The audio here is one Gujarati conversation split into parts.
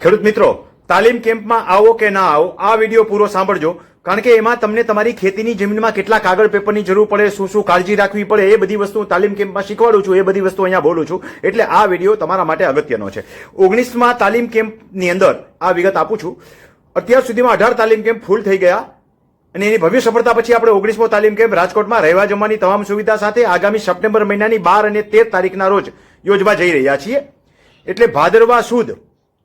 ખેડૂત મિત્રો, તાલીમ કેમ્પમાં આવો કે ના આવો, આ વિડીયો પૂરો સાંભળજો, કારણ કે એમાં તમને તમારી ખેતીની જમીનમાં કેટલા કાગળ પેપરની જરૂર પડે, શું શું કાળજી રાખવી પડે, એ બધી વસ્તુ તાલીમ કેમ્પમાં શીખવાડું છું. એ બધી વસ્તુ અહીંયા બોલું છું. એટલે આ વિડીયો તમારા માટે અગત્યનો છે. 19મા તાલીમ કેમ્પની અંદર આ વિગત આપું છું. અત્યાર સુધીમાં 18 તાલીમ કેમ્પ ફૂલ થઈ ગયા અને એની ભવ્ય સફળતા પછી આપણે 19મો તાલીમ કેમ્પ રાજકોટમાં રહેવા જમવાની તમામ સુવિધા સાથે આગામી સપ્ટેમ્બર મહિનાની 12 અને 13 તારીખના રોજ યોજવા જઈ રહ્યા છીએ. એટલે ભાદરવા સુદ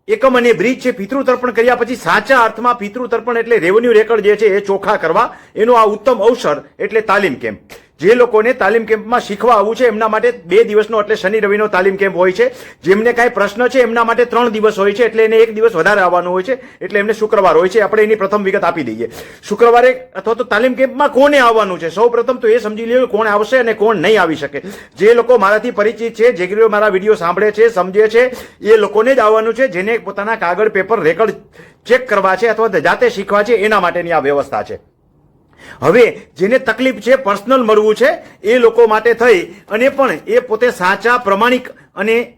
એકમ અને બ્રિજ છે, પિતૃતર્પણ કર્યા પછી સાચા અર્થમાં પિતૃતર્પણ એટલે રેવન્યુ રેકર્ડ જે છે એ ચોખ્ખા કરવા એનો આ ઉત્તમ અવસર એટલે તાલીમ કેમ્પ. જે લોકોને તાલીમ કેમ્પમાં શીખવા આવવું છે એમના માટે 2 દિવસનો એટલે શનિ રવિનો તાલીમ કેમ્પ હોય છે. જેમને કાંઈ પ્રશ્ન છે એમના માટે 3 દિવસ હોય છે, એટલે એને 1 દિવસ વધારે આવવાનું હોય છે, એટલે એમને શુક્રવાર હોય છે. આપણે એની પ્રથમ વિગત આપી દઈએ. શુક્રવારે અથવા તો તાલીમ કેમ્પમાં કોને આવવાનું છે, સૌ પ્રથમ તો એ સમજી લ્યો કોણ આવશે અને કોણ નહીં આવી શકે. જે લોકો મારાથી પરિચિત છે, જે મારા વિડીયો સાંભળે છે, સમજે છે, એ લોકોને જ આવવાનું છે. જેને પોતાના કાગળ પેપર રેકર્ડ ચેક કરવા છે અથવા જાતે શીખવા છે એના માટેની આ વ્યવસ્થા છે. હવે જેને તકલીફ છે, પર્સનલ મળવું છે, એ લોકો માટે થઈ અને પણ એ પોતે સાચા, પ્રમાણિક અને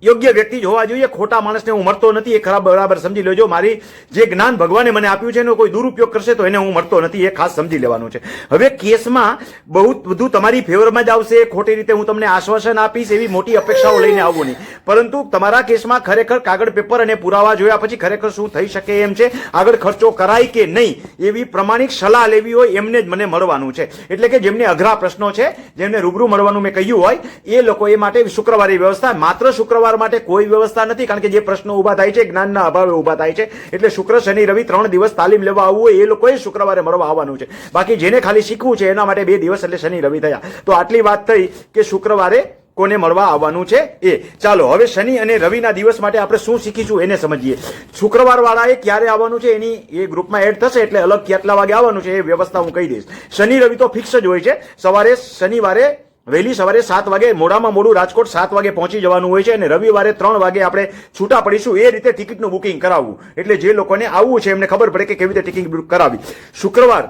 યોગ્ય વ્યક્તિ જ હોવા જોઈએ. ખોટા માણસને હું મળતો નથી, એ ખરાબ બરાબર સમજી લેજો. મારી જે જ્ઞાન ભગવાને મને આપ્યું છે એનો કોઈ દુરુપયોગ કરશે તો એને હું મળતો નથી, એ ખાસ સમજી લેવાનું છે. હવે કેસમાં બહુ બધું તમારી ફેવરમાં જ આવશે, ખોટી રીતે હું તમને આશ્વાસન આપીશ એવી મોટી અપેક્ષાઓ લઈને આવવું નહીં. પરંતુ તમારા કેસમાં ખરેખર કાગળ પેપર અને પુરાવા જોયા પછી ખરેખર શું થઈ શકે એમ છે, આગળ ખર્ચો કરાય કે નહીં એવી પ્રમાણિક સલાહ લેવી હોય એમને જ મને મળવાનું છે. એટલે કે જેમને અઘરા પ્રશ્નો છે, જેમને રૂબરૂ મળવાનું મેં કહ્યું હોય એ લોકો એ માટે શુક્રવારે વ્યવસ્થા. માત્ર શુક્રવાર માટે કોઈ વ્યવસ્થા નથી, કારણ કે જે પ્રશ્નો ઉભા થાય છે જ્ઞાનના અભાવે ઉભા થાય છે. એટલે શુક્ર, શનિ, રવિ 3 દિવસ તાલીમ લેવા આવવું હોય એ લોકોએ શુક્રવારે મળવા આવવાનું છે. બાકી જેને ખાલી શીખવું છે એના માટે 2 દિવસ એટલે શનિ રવિ થયા. તો આટલી વાત થઈ કે શુક્રવારે કોને મળવા આવવાનું છે એ. ચાલો હવે શનિ અને રવિના દિવસ માટે આપણે શું શીખીશું એને સમજીએ. શુક્રવાર વાળાએ ક્યારે આવવાનું છે એની એ ગ્રુપમાં એડ થશે, એટલે અલગ કેટલા વાગે આવવાનું છે એ વ્યવસ્થા હું કહી દઈશ. શનિ રવિ તો ફિક્સ જ હોય છે. સવારે શનિવારે વહેલી સવારે 7 વાગે, મોડામાં મોડું રાજકોટ 7 વાગે પહોંચી જવાનું હોય છે અને રવિવારે 3 વાગે આપણે છૂટા પડીશું. એ રીતે ટિકિટનું બુકિંગ કરાવવું, એટલે જે લોકોને આવવું છે એમને ખબર પડે કે કેવી રીતે ટિકિટ બુક કરાવી. શુક્રવાર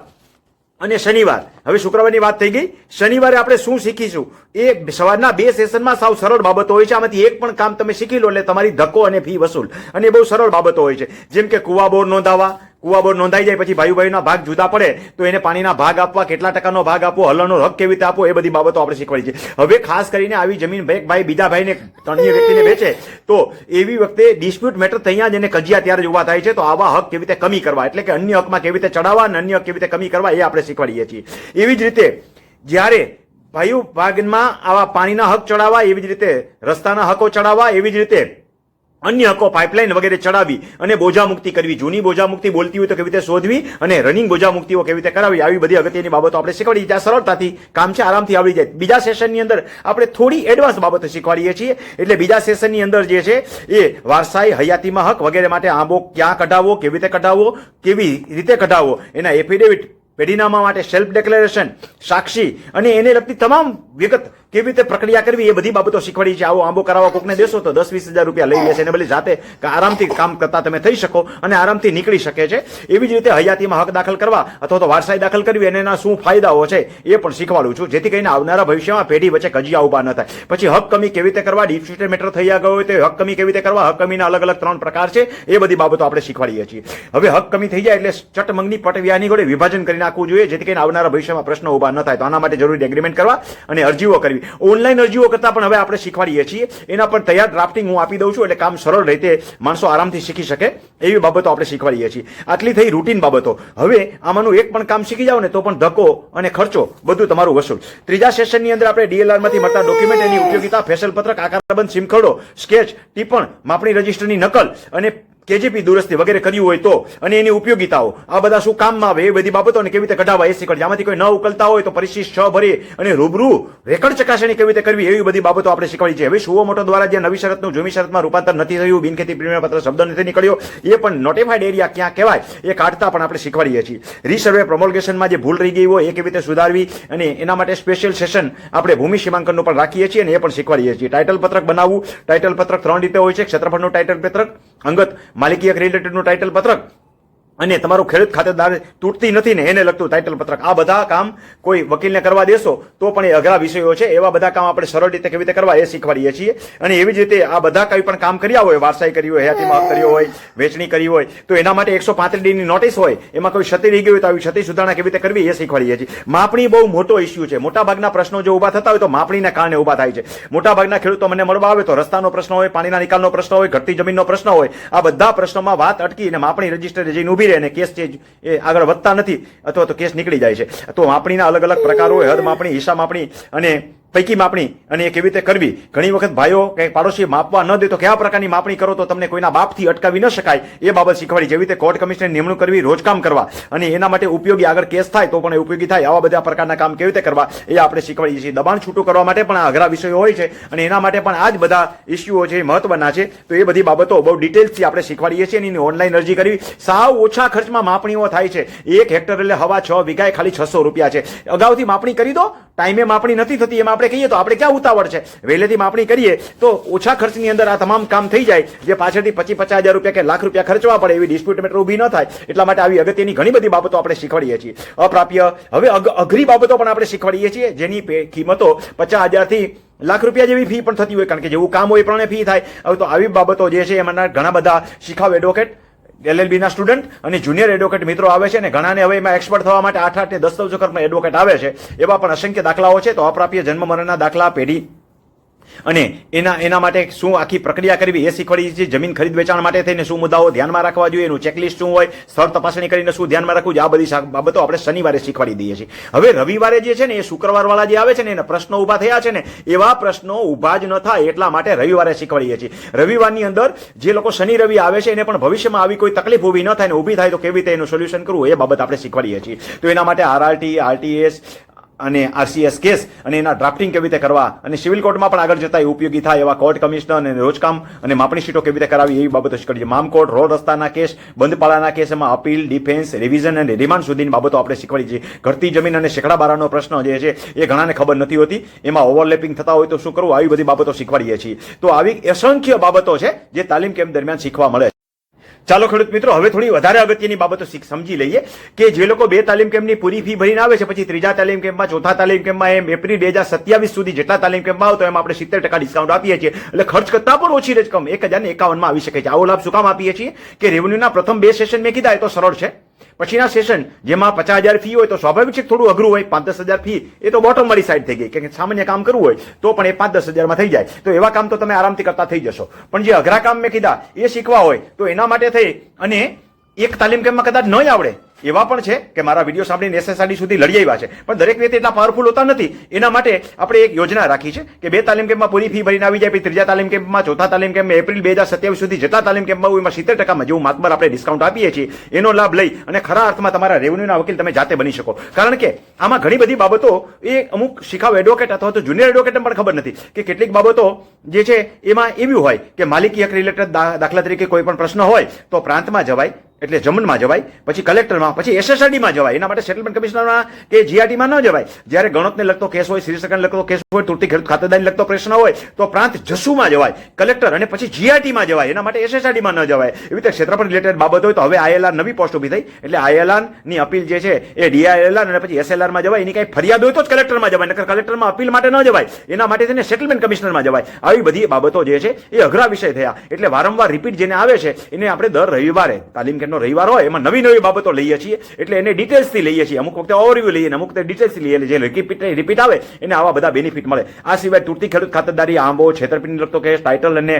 અને શનિવાર, હવે શુક્રવારની વાત થઈ ગઈ. શનિવારે આપણે શું શીખીશું એ સવારના 2 સેશનમાં સાવ સરળ બાબતો હોય છે. આમાંથી એક પણ કામ તમે શીખી લો એટલે તમારી ધક્કો અને ફી વસૂલ, અને બહુ સરળ બાબતો હોય છે. જેમ કે કુવા બોર નોંધાવા, કુવા બોર નોંધાઈ જાય પછી ભાઈના ભાગ જુદા પડે તો એને પાણીના ભાગ આપવા, કેટલા ટકાનો ભાગ આપવો, હલનો હક કેવી રીતે આપવો, એ બધી બાબતો આપણે શીખવાડી છે. હવે ખાસ કરીને આવી જમીન એક ભાઈ બીજા ભાઈને, ત્રણેય વ્યક્તિને વેચે તો એવી વખતે ડિસ્પ્યુટ મેટર ત્યાં જ એને કજિયા ત્યારે જ ઉભા થાય છે. તો આવા હક કેવી રીતે કમી કરવા, એટલે કે અન્ય હકમાં કેવી રીતે ચડાવવા અને અન્ય હક કેવી રીતે કમી કરવા એ આપણે શીખવાડીએ છીએ. એવી જ રીતે જ્યારે ભાઈઓ ભાગમાં આવા પાણીના હક ચડાવવા, એવી જ રીતે રસ્તાના હકો ચડાવવા, એવી જ રીતે અન્ય હકો પાઇપલાઇન વગેરે ચડાવી અને બોજા મુક્તિ કરવી. જૂની બોજા મુક્તિ બોલતી હોય તો કેવી રીતે શોધવી અને રનિંગ બોજા મુક્તિઓ કેવી રીતે કરાવી, આવી બધી અગત્યની બાબતો આપણે શીખવાડીએ. જ્યાં સરળતાથી કામ છે, આરામથી આવડી જાય. બીજા સેશનની અંદર આપણે થોડી એડવાન્સ બાબતો શીખવાડીએ છીએ. એટલે બીજા સેશનની અંદર જે છે એ વારસાઈ, હયાતીમાં હક વગેરે માટે આંબો ક્યાં કઢાવવો, કેવી રીતે કઢાવવો, કેવી રીતે કઢાવવો, એના એફિડેવિટ, પેઢીનામા માટે સેલ્ફ ડિક્લેરેશન, સાક્ષી અને એને લગતી તમામ વિગત કેવી રીતે પ્રક્રિયા કરવી એ બધી બાબતો શીખવાડી છે. આવો આંબો કરાવવા કોકને દેશો તો 10-20 હજાર રૂપિયા લઈ લેશે, અને ભલે જાતે આરામથી કામ કરતા તમે થઈ શકો અને આરામથી નીકળી શકે છે. એવી જ રીતે હયાતીમાં હક દાખલ કરવા અથવા તો વારસાઈ દાખલ કરવી અને એના શું ફાયદાઓ છે એ પણ શીખવાડું છું, જેથી કરીને આવનારા ભવિષ્યમાં પેઢી વચ્ચે કજિયા ઉભા ન થાય. પછી હક કમી કેવી રીતે કરવા, ડિસ્પ્યુટેડ મેટર થઈ ગયો હોય તો હક કમી કેવી રીતે કરવા, હક કમીના અલગ અલગ 3 પ્રકાર છે, એ બધી બાબતો આપણે શીખવાડીએ છીએ. હવે હક કમી થઈ જાય એટલે ચટમંગની પટવ્યાની જોડે વિભાજન કરી નાખવું જોઈએ, જેથી કરીને આવનારા ભવિષ્યમાં પ્રશ્નો ઉભા ન થાય. તો આના માટે જરૂરી એગ્રીમેન્ટ કરવા અને અરજીઓ કરવી. ઓનલાઈન અરજીઓ કરતા પણ હવે આપણે શીખવાડીએ છીએ. એના પર તૈયાર ડ્રાફ્ટિંગ હું આપી દઉં છું, એટલે કામ સરળ રીતે માણસો આરામથી શીખી શકે એવી બાબતો આપણે શીખવાડીએ છીએ. આટલી થઈ રૂટીન બાબતો. હવે આમાંનું એક પણ કામ શીખી જાવ ને તો પણ ધક્કો અને ખર્ચો બધું તમારું વસૂલ. ત્રીજા સેશનની અંદર આપણે DLR માંથી મળતા ડોક્યુમેન્ટ, એની ઉપયોગિતા, ફેસલ પત્રક, આકારબંધ, સિમખડો, સ્કેચ, ટિપ્પણ, માપણી રજીસ્ટરની નકલ અને KGP દુરસ્તી વગેરે કર્યું હોય તો, અને એની ઉપયોગિતાઓ, આ બધા શું કામમાં આવે એ બધી બાબતોને કેવી રીતે કઢાવવા એ શીખવાડે. આમાંથી કોઈ ન ઉકલતા હોય તો પરિશિષ્ટ 6 ભરી અને રૂબરૂ રેકર્ડ ચકાસણી કેવી રીતે કરવી એવી બધી બાબતો આપણે શીખવાડી છે. હવે સુઓ મોટો દ્વારા જે નવી શરતનું જૂની શરતમાં રૂપાંતર નથી થયું, બિનખેતી પ્રીમિયમ પત્ર શબ્દ નથી નીકળ્યો, એ પણ નોટિફાઈડ એરિયા ક્યાં કહેવાય એ કાઢતા પણ આપણે શીખવાડીએ છીએ. રીસર્વે પ્રોમોલ્ગેશનમાં જે ભૂલ રહી ગઈ હોય એ કેવી રીતે સુધારવી, અને એના માટે સ્પેશિયલ સેશન આપણે ભૂમિ સીમાંકનનું પણ રાખીએ છીએ અને એ પણ શીખવાડીએ છીએ. ટાઇટલ પત્રક બનાવવું. ટાઇટલ પત્રક 3 રીતે હોય છે: ક્ષેત્રફળનું ટાઇટલ પત્રક, અંગત માલિકી હક રિલેટેડનું ટાઇટલ પત્રક અને તમારું ખેડૂત ખાતેદાર તૂટતી નથી ને એને લગતું ટાઇટલ પત્રક, આ બધા કામ કોઈ વકીલને કરવા દેશો તો પણ એ અઘરા વિષયો છે. એવા બધા કામ આપણે સરળ રીતે કેવી રીતે કરવા એ શીખવાડીએ છીએ. અને એવી જ રીતે આ બધા કંઈ પણ કામ કર્યા હોય, વારસાઈ કરી હોય, હયાતી માફ કર્યો હોય, વેચણી કરી હોય, તો એના માટે 135D ની નોટિસ હોય, એમાં કોઈ ક્ષતિ રહી ગઈ હોય તો આવી ક્ષતિ સુધારણા કેવી રીતે કરવી એ શીખવાડીએ છીએ. માપણી બહુ મોટો ઇસ્યુ છે. મોટાભાગના પ્રશ્નો જો ઉભા થતા હોય તો માપણીના કારણે ઉભા થાય છે. મોટાભાગના ખેડૂતો મને મળવા આવે તો રસ્તાનો પ્રશ્ન હોય, પાણીના નિકાલનો પ્રશ્ન હોય, ઘટતી જમીનનો પ્રશ્ન હોય, આ બધા પ્રશ્નોમાં વાત અટકી અને માપણી રજીસ્ટરે જઈને ઉભી રહે અને કેસ છે એ આગળ વધતા નથી અથવા તો કેસ નીકળી જાય છે. તો માપણીના અલગ અલગ પ્રકારો હોય, હદ માપણી, હિસ્સા માપણી અને પૈકી માપણી, અને એ કેવી રીતે કરવી. ઘણી વખત ભાઈઓ કે પાડોશી માપવા ન દે તો કયા પ્રકારની માપણી કરો તો તમને કોઈના બાપથી અટકાવી ન શકાય એ બાબત શીખવાડી. જેવી રીતે કોર્ટ કમિશનરની નિમણૂક કરવી, રોજકામ કરવા અને એના માટે ઉપયોગી આગળ કેસ થાય તો પણ ઉપયોગી થાય, આવા બધા પ્રકારના કામ કેવી રીતે કરવા એ આપણે શીખવાડીએ છીએ. દબાણ છૂટું કરવા માટે પણ આ અઘરા વિષયો હોય છે અને એના માટે પણ આ જ બધા ઇસ્યુઓ છે મહત્વના છે. તો એ બધી બાબતો બહુ ડિટેલ્સથી આપણે શીખવાડીએ છીએ. એની ઓનલાઈન અરજી કરવી, સાવ ઓછા ખર્ચમાં માપણીઓ થાય છે. 1 હેક્ટર એટલે 6.5 વીઘાએ ખાલી 600 રૂપિયા છે. અગાઉથી માપણી કરી દો, ટાઈમે માપણી નથી થતી એમાં આપણે કહીએ તો આપણે ક્યાં ઉતાવળ છે, વહેલેથી માપણી કરીએ તો ઓછા ખર્ચની અંદર આ તમામ કામ થઈ જાય. જે પાછળથી 25,000 રૂપિયા કે લાખ રૂપિયા ખર્ચવા પડે એવી ડિસ્પ્યુટ મેટર ઊભી ન થાય. એટલા માટે આવી અગત્યની ઘણી બધી બાબતો આપણે શીખવાડીએ છીએ. અપ્રાપ્ય, હવે અઘરી બાબતો પણ આપણે શીખવાડીએ છીએ જેની કિંમતો 50,000 થી લાખ રૂપિયા જેવી ફી પણ થતી હોય, કારણ કે જેવું કામ હોય એ પ્રમાણે ફી થાય. હવે તો આવી બાબતો જે છે એમાંના ઘણા બધા શીખાવ એડવોકેટ, LLB ના સ્ટુડન્ટ અને જુનિયર એડવોકેટ મિત્રો આવે છે, અને ઘણાને હવે એમાં એક્સપર્ટ થવા માટે 8 દસ્તાવેજો કરવામાં એડવોકેટ આવે છે. એવા પણ અસંખ્ય દાખલાઓ છે. તો અપ્રાપ્ય જન્મ મરણના દાખલા, પેઢી અને એના માટે શું આખી પ્રક્રિયા કરવી એ શીખવાડીએ છીએ. જમીન ખરીદ વેચાણ માટે થઈને શું મુદ્દાઓ ધ્યાનમાં રાખવા જોઈએ, એનું ચેકલિસ્ટ શું હોય, સ્થળ તપાસણી કરીને શું ધ્યાનમાં રાખવું જોઈએ, આ બધી બાબતો આપણે શનિવારે શીખવાડી દઈએ છીએ. હવે રવિવારે જે છે ને એ શુક્રવાર વાળા જે આવે છે ને એના પ્રશ્નો ઊભા થયા છે ને એવા પ્રશ્નો ઊભા જ ન થાય એટલા માટે રવિવારે શીખવાડીએ છીએ. રવિવારની અંદર જે લોકો શનિ રવિ આવે છે એને પણ ભવિષ્યમાં આવી કોઈ તકલીફ ઊભી ન થાય ને ઊભી થાય તો કેવી રીતે એનું સોલ્યુશન કરવું એ બાબત આપણે શીખવાડીએ છીએ. તો એના માટે RRT, RTS અને RCS કેસ અને એના ડ્રાફ્ટિંગ કેવી રીતે કરવા અને સિવિલ કોર્ટમાં પણ આગળ જતા ઉપયોગી થાય એવા કોર્ટ કમિશનર અને રોજકામ અને માપણી શીટો કેવી રીતે કરાવી એવી બાબતો શીખવાડીએ. મામકોર્ટ, રોડ રસ્તાના કેસ, બંધપાળાના કેસ, એમાં અપીલ, ડિફેન્સ, રિવિઝન અને રિમાન્ડ સુધીની બાબતો આપણે શીખવાડીએ છીએ. ઘટતી જમીન અને શેકડા બારાનો પ્રશ્ન જે છે એ ઘણાને ખબર નથી હોતી, એમાં ઓવરલેપિંગ થતા હોય તો શું કરવું, આવી બધી બાબતો શીખવાડીએ છીએ. તો આવી અસંખ્ય બાબતો છે જે તાલીમ કેમ્પ દરમિયાન શીખવા મળે. ચાલો ખેડૂત મિત્રો, હવે થોડી વધારે અગત્યની બાબતો સમજી લઈએ કે જે લોકો 2 તાલીમ કેમ્પની પૂરી ફી ભરીને આવે છે, પછી 3જા તાલીમ કેમ્પમાં, 4થા તાલીમ કેમ્પમાં, એમ એપ્રિલ 2027 સુધી જેટલા તાલીમ કેમ્પમાં આવે તો એમાં આપણે 70% ડિસ્કાઉન્ટ આપીએ છીએ. એટલે ખર્ચ કરતા પણ ઓછી રકમ 1051 આવી શકે છે. આવો લાભ શું કામ આપીએ છીએ કે રેવન્યુના પ્રથમ 2 સેશન મેં કીધા એ તો સરળ છે. પછીના સેશન જેમાં 50,000 ફી હોય તો સ્વાભાવિક છે થોડું અઘરું હોય. 5-10,000 ફી એ તો બોટમ વાળી સાઈડ થઈ ગઈ કે સામાન્ય કામ કરવું હોય તો પણ એ 5-10,000 માં થઈ જાય. તો એવા કામ તો તમે આરામથી કરતા થઈ જશો. પણ જે અઘરા કામ મેં કીધા એ શીખવા હોય તો એના માટે થઈ અને એક તાલીમ કેમ્પમાં કદાચ ન આવડે એવા પણ છે કે મારા વિડીયો સાંભળીને SSRD સુધી લડી આવ્યા છે, પણ દરેક વ્યક્તિ એટલા પાવરફુલ હોતા નથી. એના માટે આપણે એક યોજના રાખી છે કે 2 તાલીમ કેમ્પમાં પૂરી ફી ભરીને આવી જાય, પછી 3જા તાલીમ કેમ્પમાં, 4થા તાલીમ કેમ્પમાં એપ્રિલ 2027 સુધી જેટલા તાલીમ કેમ્પમાં હોય એમાં 70% જેવું માતબર આપણે ડિસ્કાઉન્ટ આપીએ છીએ. એનો લાભ લઈ અને ખરા અર્થમાં તમારા રેવન્યુના વકીલ તમે જાતે બની શકો. કારણ કે આમાં ઘણી બધી બાબતો એ અમુક શીખાવ એડવોકેટ અથવા તો જુનિયર એડવોકેટને પણ ખબર નથી કે કેટલીક બાબતો જે છે એમાં એવી હોય કે માલિકી હક રિલેટેડ દાખલા તરીકે કોઈ પણ પ્રશ્ન હોય તો પ્રાંતમાં જવાય, એટલે જમનમાં જવાય, પછી કલેક્ટરમાં, પછી SSRDમાં જવાય. એના માટે સેટલમેન્ટ કમિશનરમાં કે GRTમાં ન જવાય. જ્યારે ગણતને લગતો કેસ હોય, શીર્ષકને લગતો કેસ હોય, તૂટતી ખેડૂત ખાતેદારી લગતો પ્રશ્ન હોય તો પ્રાંત જસુમાં જવાય, કલેક્ટર અને પછી GRTમાં જવાય. એના માટે SSRDમાં ન જવાય. એવી રીતે ક્ષેત્રફળ રિલેટેડ બાબત હોય તો હવે ILR નવી પોસ્ટ ઊભી થઈ, એટલે ILR ની અપીલ જે છે એ DILR અને પછી SLRમાં જવાય. એની કઈ ફરિયાદ હોય તો જ કલેક્ટરમાં જવાય, નકર કલેક્ટરમાં અપીલ માટે ન જવાય. એના માટે થઈને સેટલમેન્ટ કમિશનરમાં જવાય. આવી બધી બાબતો જે છે એ અઘરા વિષય થયા. એટલે વારંવાર રિપીટ જેને આવે છે એને આપણે દર રવિવારે તાલીમ કેમ્પનો રવિવાર હોય એમાં નવી બાબતો લઈએ છીએ. એટલે એને ડિટેલ્સથી લઈએ છીએ. અમુક વખતે ઓવરવ્યુ લઈએ, અમુક વખતે ડિટેલ્સથી લઈએ. જે રિપીટ આવે એને આવા બધા બેનિફિટ મળે. આ સિવાય તૂટતી ખેડૂત ખાતેદારી, આંબો, છેતરપિંડી લગતો કેસ, ટાઇટલ અને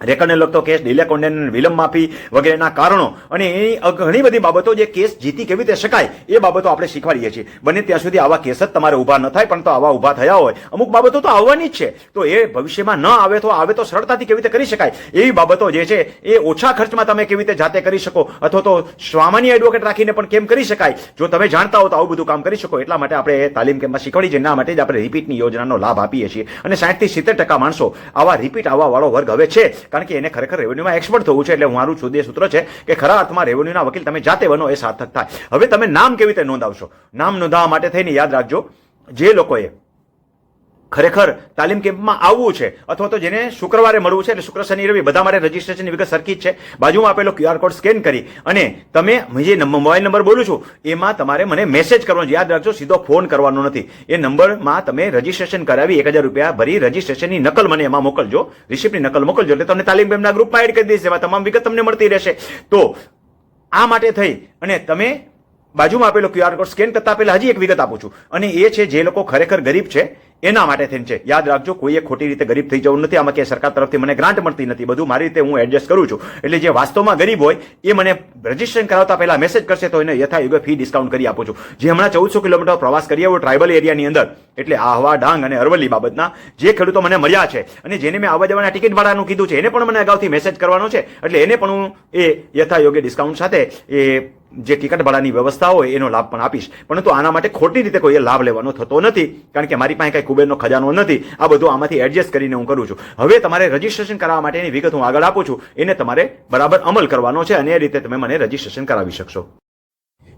રેકર્ડને લગતો કેસ, ડિલે કોન્ડેન, વિલંબ માફી વગેરેના કારણો અને એની ઘણી બધી બાબતો જે કેસ જીતી કેવી રીતે શકાય એ બાબતો આપણે શીખવાડીએ છીએ. બને ત્યાં સુધી આવા કેસ જ તમારે ઊભા ન થાય, પણ તો આવા ઊભા થયા હોય અમુક બાબતો તો આવવાની જ છે, તો એ ભવિષ્યમાં ન આવે તો સરળતાથી કેવી રીતે કરી શકાય એવી બાબતો જે છે એ ઓછા ખર્ચમાં તમે કેવી રીતે જાતે કરી શકો અથવા તો સામાન્ય એડવોકેટ રાખીને પણ કેમ કરી શકાય જો તમે જાણતા હો તો આવું બધું કામ કરી શકો. એટલા માટે આપણે તાલીમ કેમ્પમાં શીખવાડી છે. એના માટે જ આપણે રિપીટની યોજનાનો લાભ આપીએ છીએ. અને 60 થી 70% માણસો આવા રિપીટ આવવા વાળો વર્ગ હવે છે, કારણ કે એને ખરેખર રેવન્યુમાં એક્સપર્ટ થવું છે. એટલે મારું છોદ્ય સૂત્ર છે કે ખરા અર્થમાં રેવન્યુના વકીલ તમે જાતે બનો એ સાર્થક થાય. હવે તમે નામ કેવી રીતે નોંધાવશો? નામ નોંધાવવા માટે થઈને યાદ રાખજો, જે લોકોએ ખરેખર તાલીમ કેમ્પમાં આવવું છે અથવા તો જેને શુક્રવારે મળવું છે એટલે શુક્ર શનિ રવિ બધા માટે રજીસ્ટ્રેશનની વિગત સરખી જ છે. બાજુમાં આપેલો QR કોડ સ્કેન કરી અને તમે જે મોબાઈલ નંબર બોલું છું એમાં તમારે મને મેસેજ કરવાનો છે. યાદ રાખજો, સીધો ફોન કરવાનો નથી. એ નંબરમાં તમે રજીસ્ટ્રેશન કરાવી 1000 રૂપિયા ભરી રજીસ્ટ્રેશનની નકલ મને એમાં મોકલજો, રિસિપ્ટની નકલ મોકલજો એટલે તમને તાલીમ કેમ્પના ગ્રુપમાં એડ કરી દઈશ. એમાં તમામ વિગત તમને મળતી રહેશે. તો આ માટે થઈ અને તમે બાજુમાં આપેલો QR કોડ સ્કેન કરતા પહેલા હજી એક વિગત આપું છું અને એ છે જે લોકો ખરેખર ગરીબ છે એના માટે થઈને છે. યાદ રાખજો, કોઈએ ખોટી રીતે ગરીબ થઈ જવું નથી. આમાં કે સરકાર તરફથી મને ગ્રાન્ટ મળતી નથી, બધું મારી રીતે હું એડજસ્ટ કરું છું. એટલે જે વાસ્તવમાં ગરીબ હોય એ મને રજીસ્ટ્રેશન કરાવતા પહેલા મેસેજ કરશે તો એને યથાયોગ્ય ફી ડિસ્કાઉન્ટ કરી આપું છું. જે હમણાં 1400 કિલોમીટર પ્રવાસ કરી આવ્યો ટ્રાઇબલ એરિયાની અંદર, એટલે આહવા, ડાંગ અને અરવલ્લી બાબતના જે ખેડૂતો મને મળ્યા છે અને જેને મેં આવવા જવાના ટિકિટ ભાડાનું કીધું છે એને પણ મને અગાઉથી મેસેજ કરવાનો છે. એટલે એને પણ હું એ યથાયોગ્ય ડિસ્કાઉન્ટ સાથે એ જે ટિકિટ ભાડાની વ્યવસ્થા હોય એનો લાભ પણ આપીશ. પરંતુ આના માટે ખોટી રીતે કોઈ લાભ લેવાનો થતો નથી, કારણ કે મારી પાસે કઈ કુબેરનો ખજાનો નથી. આ બધું આમાંથી એડજસ્ટ કરીને હું કરું છું. હવે તમારે રજીસ્ટ્રેશન કરાવવા માટેની વિગત હું આગળ આપું છું, એને તમારે બરાબર અમલ કરવાનો છે અને એ રીતે તમે મને રજીસ્ટ્રેશન કરાવી શકશો.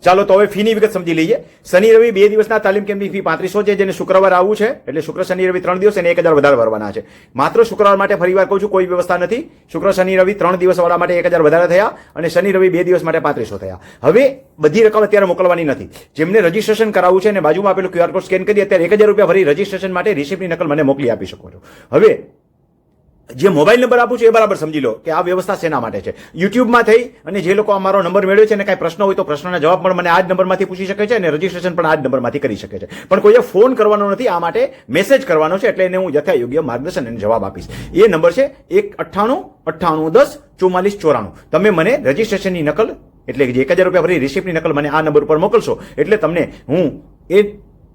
ચાલો તો હવે ફીની વિગત સમજી લઈએ. શનિ રવિ 2 દિવસના તાલીમ કેમ્પની ફી 3500 છે, જેને શુક્રવાર આવવું છે એટલે શુક્ર શનિ રવિ 3 દિવસ અને 1000 વધારે ભરવાના છે. માત્ર શુક્રવાર માટે ફરીવાર કહું છું, કોઈ વ્યવસ્થા નથી. શુક્ર શનિ રવિ 3 દિવસ વાળા માટે 1000 વધારે થયા અને શનિ રવિ 2 દિવસ માટે 3500 થયા. હવે બધી રકમ અત્યારે મોકલવાની નથી. જેમને રજીસ્ટ્રેશન કરાવવું છે અને બાજુમાં આપેલું QR કોડ સ્કેન કરી અત્યારે 1000 રૂપિયા ભરી રજીસ્ટ્રેશન માટે રિસિપ્ટની નકલ મને મોકલી આપી શકો છો. હવે જે મોબાઈલ નંબર આપું છું એ બરાબર સમજી લો કે આ વ્યવસ્થા શેના માટે છે. યુટ્યુબમાં થઈ અને જે લોકો અમારો નંબર મેળવે છે અને કાંઈ પ્રશ્ન હોય તો પ્રશ્નના જવાબ પણ મને આ જ નંબરમાંથી પૂછી શકે છે અને રજીસ્ટ્રેશન પણ આ જ નંબરમાંથી કરી શકે છે. પણ કોઈએ ફોન કરવાનો નથી, આ માટે મેસેજ કરવાનો છે. એટલે એને હું યથાયોગ્ય માર્ગદર્શન અને જવાબ આપીશ. એ નંબર છે 19898104494. તમે મને રજીસ્ટ્રેશનની નકલ એટલે જે 1000 રૂપિયા ભરી રિસિપ્ટની નકલ મને આ નંબર ઉપર મોકલશો એટલે તમને હું એ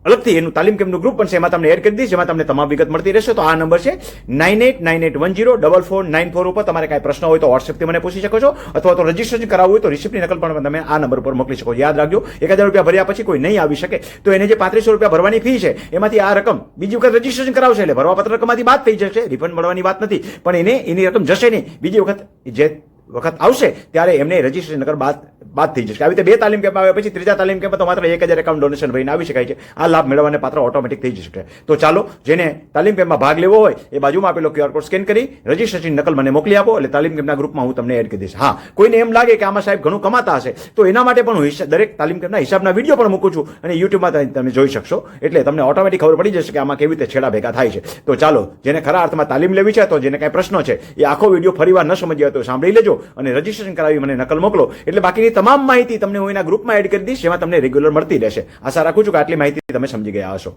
અલગથી એનું તાલીમ કેમ્પનું ગ્રુપ પણ છે એમાં તમને એડ કરી દઈશ, જેમાં તમને તમામ વિગત મળતી રહેશે. તો આ નંબર છે 9898104494 ઉપર. તમારે કાંઈ પ્રશ્ન હોય તો વોટ્સએપથી મને પૂછી શકો છો અથવા તો રજીસ્ટ્રેશન કરાવવું હોય તો રિસિપ્ટની નકલ પણ તમે આ નંબર પર મોકલી શકો છો. યાદ રાખજો, 1000 રૂપિયા ભર્યા પછી કોઈ નહીં આવી શકે તો એને જે 3500 રૂપિયા ભરવાની ફી છે એમાંથી આ રકમ બીજી વખત રજીસ્ટ્રેશન કરાવશે એટલે ભરવાપત્ર રકમમાંથી બાદ થઈ જશે. રિફંડ મળવાની વાત નથી, પણ એને એની રકમ જશે નહીં. બીજી વખત જે વખત આવશે ત્યારે એમને રજીસ્ટ્રેશન નકર બાદ થઈ જશે. આવી રીતે 2 તાલીમ કેમ્પ આવ્યા પછી 3જા તાલીમ કેમ્પમાં તો માત્ર 1000 એકાઉન્ટ ડોનેશન ભરીને આવી શકાય છે. આ લાભ મેળવવાને પાત્ર ઓટોમેટિક થઈ જશે. તો ચાલો, જેને તાલીમ કેમ્પમાં ભાગ લેવો હોય એ બાજુમાં આપેલો QR કોડ સ્કેન કરી રજીસ્ટ્રેશન નકલ મને મોકલી આપો એટલે તાલીમ કેમ્પના ગ્રુપમાં હું તમને એડ કરી દઈશ. હા, કોઈને એમ લાગે કે આમાં સાહેબ ઘણું કમાતા હશે તો એના માટે પણ હું દરેક તાલીમ કેમ્પના હિસાબના વિડીયો પણ મૂકું છું અને યુટ્યુબમાં તમે જોઈ શકશો. એટલે તમને ઓટોમેટિક ખબર પડી જશે કે આમાં કેવી રીતે છેડા ભેગા થાય છે. તો ચાલો, જેને ખરા અર્થમાં તાલીમ લેવી છે તો જેને કાંઈ પ્રશ્નો છે એ આખો વિડીયો ફરીવાર ન સમજ્યો તો સાંભળી લેજો અને રજીસ્ટ્રેશન કરાવી મને નકલ મોકલો એટલે બાકીની તમામ માહિતી તમને હું એના ગ્રુપમાં એડ કરી દઈશ, જેમાં તમને રેગ્યુલર મળતી રહેશે. આશા રાખું છું કે આટલી માહિતી તમે સમજી ગયા હશો.